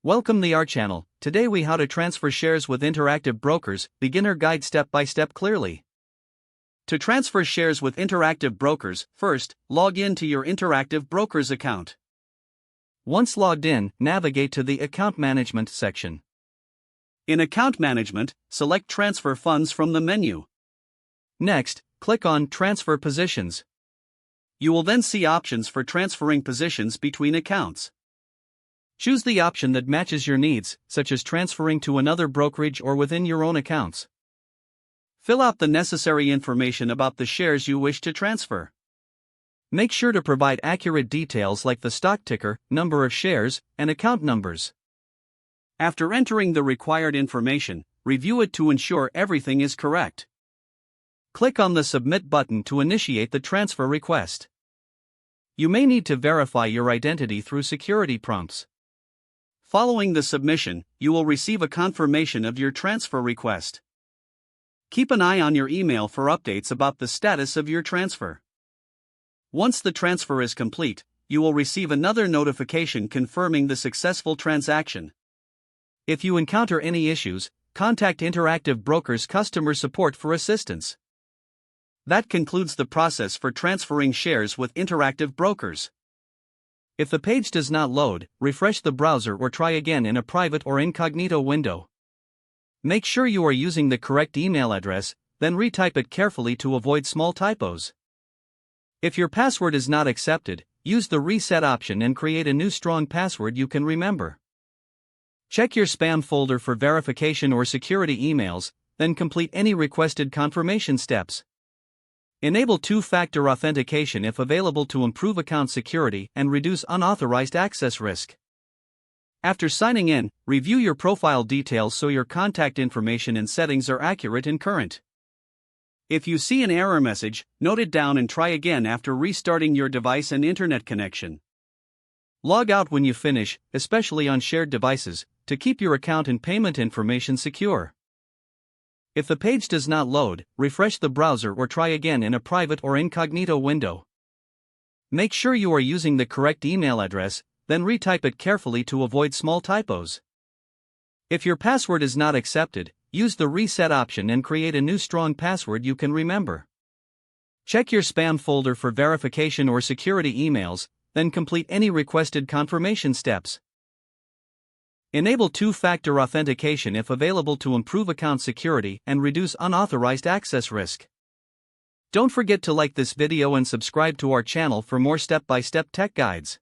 Welcome to our channel. Today we how to transfer shares with interactive brokers, beginner guide step by step clearly. To transfer shares with interactive brokers, first, log in to your interactive brokers account. Once logged in, navigate to the account management section. In account management, select transfer funds from the menu. Next, click on transfer positions. You will then see options for transferring positions between accounts. Choose the option that matches your needs, such as transferring to another brokerage or within your own accounts. Fill out the necessary information about the shares you wish to transfer. Make sure to provide accurate details like the stock ticker, number of shares, and account numbers. After entering the required information, review it to ensure everything is correct. Click on the Submit button to initiate the transfer request. You may need to verify your identity through security prompts. Following the submission, you will receive a confirmation of your transfer request. Keep an eye on your email for updates about the status of your transfer. Once the transfer is complete, you will receive another notification confirming the successful transaction. If you encounter any issues, contact Interactive Brokers customer support for assistance. That concludes the process for transferring shares with Interactive Brokers. If the page does not load, refresh the browser or try again in a private or incognito window. Make sure you are using the correct email address, then retype it carefully to avoid small typos. If your password is not accepted, use the reset option and create a new strong password you can remember. Check your spam folder for verification or security emails, then complete any requested confirmation steps. Enable two-factor authentication if available to improve account security and reduce unauthorized access risk. After signing in, review your profile details so your contact information and settings are accurate and current. If you see an error message, note it down and try again after restarting your device and internet connection. Log out when you finish, especially on shared devices, to keep your account and payment information secure. If the page does not load, refresh the browser or try again in a private or incognito window. Make sure you are using the correct email address, then retype it carefully to avoid small typos. If your password is not accepted, use the reset option and create a new strong password you can remember. Check your spam folder for verification or security emails, then complete any requested confirmation steps. Enable two-factor authentication if available to improve account security and reduce unauthorized access risk. Don't forget to like this video and subscribe to our channel for more step-by-step tech guides.